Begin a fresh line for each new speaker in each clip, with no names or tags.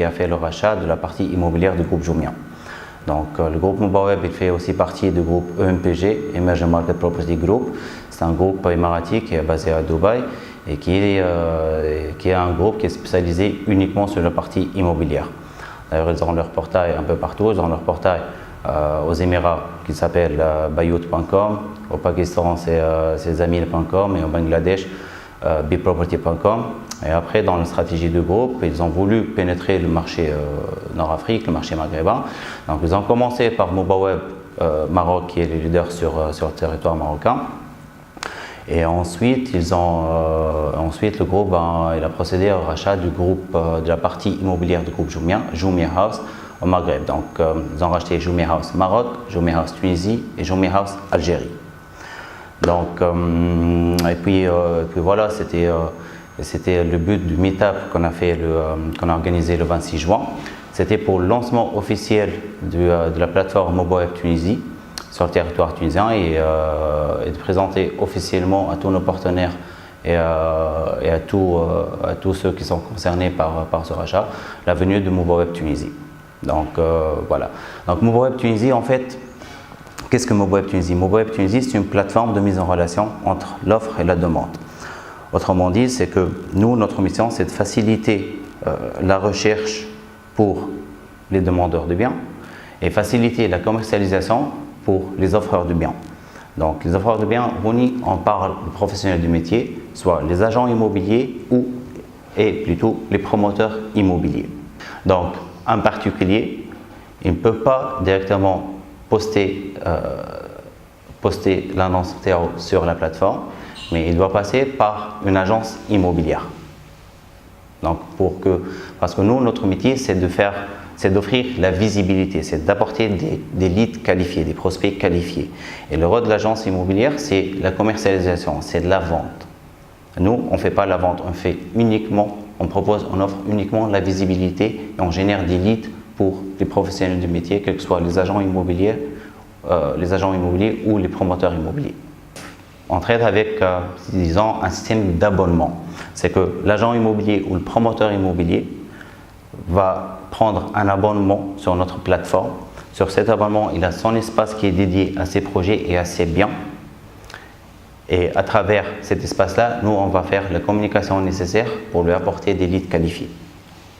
a fait le rachat de la partie immobilière du groupe Jumia. Donc le groupe Mubaweb il fait aussi partie du groupe EMPG, Emerging Market Property Group. C'est un groupe émirati qui est basé à Dubaï et qui est un groupe qui est spécialisé uniquement sur la partie immobilière. D'ailleurs, ils ont leur portail un peu partout. Ils ont leur portail aux Émirats qui s'appelle bayout.com, au Pakistan c'est zamil.com et au Bangladesh biproperty.com. Et après, dans la stratégie du groupe, ils ont voulu pénétrer le marché Nord-Afrique, le marché maghrébin. Donc, ils ont commencé par Mubaweb Maroc, qui est le leader sur le territoire marocain. Et ensuite, le groupe il a procédé au rachat du groupe, de la partie immobilière du groupe Jumia House au Maghreb. Donc, ils ont racheté Jumia House Maroc, Jumia House Tunisie et Jumia House Algérie. Donc, et puis voilà, c'était le but du meet-up qu'on a organisé le 26 juin. C'était pour le lancement officiel de la plateforme Mubaweb Tunisie sur le territoire tunisien et de présenter officiellement à tous nos partenaires et à tous ceux qui sont concernés par ce rachat la venue de Mubaweb Tunisie. Donc voilà. Donc Mubaweb Tunisie, en fait, qu'est-ce que Mubaweb Tunisie? Mubaweb Tunisie, c'est une plateforme de mise en relation entre l'offre et la demande. Autrement dit, c'est que nous, notre mission, c'est de faciliter la recherche pour les demandeurs de biens et faciliter la commercialisation pour les offreurs de biens. Donc, les offreurs de biens, on parle de professionnels du métier, soit les agents immobiliers et plutôt les promoteurs immobiliers. Donc, un particulier, il ne peut pas directement poster l'annonce sur la plateforme, mais il doit passer par une agence immobilière. Donc, parce que nous, notre métier, c'est d'offrir la visibilité, c'est d'apporter des leads qualifiés, des prospects qualifiés. Et le rôle de l'agence immobilière, c'est la commercialisation, c'est de la vente. Nous, on ne fait pas la vente, on offre uniquement la visibilité et on génère des leads pour les professionnels du métier, quels que soient les agents immobiliers ou les promoteurs immobiliers. On traite avec, disons, un système d'abonnement. C'est que l'agent immobilier ou le promoteur immobilier va prendre un abonnement sur notre plateforme. Sur cet abonnement, il a son espace qui est dédié à ses projets et à ses biens. Et à travers cet espace-là, nous, on va faire la communication nécessaire pour lui apporter des leads qualifiés.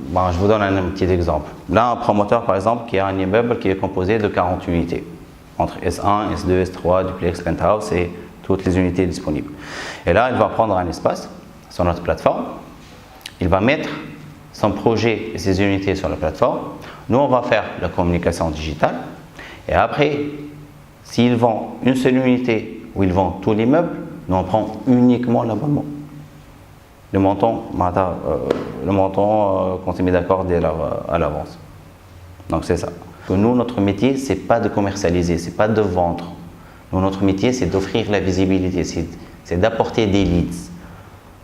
Bon, je vous donne un petit exemple. Là, un promoteur, par exemple, qui a un immeuble qui est composé de 40 unités, entre S1, S2, S3, duplex, penthouse et toutes les unités disponibles. Et là, il va prendre un espace sur notre plateforme. Il va mettre son projet et ses unités sur la plateforme. Nous, on va faire la communication digitale. Et après, s'ils vendent une seule unité ou ils vendent tout l'immeuble, nous, on prend uniquement l'abonnement. Le montant qu'on s'est mis d'accord à l'avance. Donc, c'est ça. Nous, notre métier, ce n'est pas de commercialiser, ce n'est pas de vendre. Nous, notre métier, c'est d'offrir la visibilité, c'est d'apporter des leads.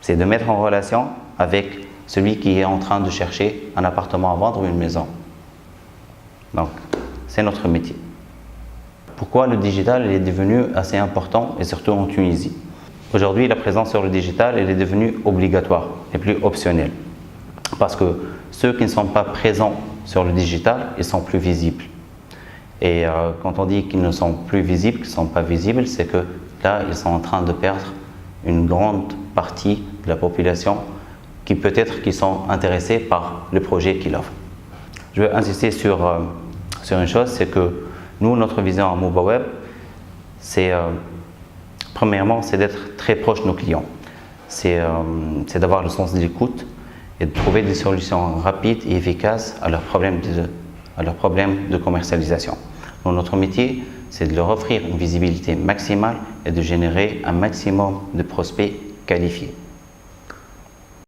C'est de mettre en relation avec celui qui est en train de chercher un appartement à vendre ou une maison. Donc, c'est notre métier. Pourquoi le digital est devenu assez important, et surtout en Tunisie? Aujourd'hui, la présence sur le digital elle est devenue obligatoire et plus optionnelle. Parce que ceux qui ne sont pas présents sur le digital, ils sont plus visibles. Et quand on dit qu'ils ne sont plus visibles, qu'ils ne sont pas visibles, c'est que là, ils sont en train de perdre une grande partie de la population qui peut-être qui sont intéressés par le projet qu'ils offrent. Je veux insister sur une chose, c'est que nous, notre vision à Mubaweb, c'est premièrement, c'est d'être très proche de nos clients. C'est d'avoir le sens de l'écoute et de trouver des solutions rapides et efficaces à leurs problèmes de commercialisation. Donc, notre métier, c'est de leur offrir une visibilité maximale et de générer un maximum de prospects qualifiés.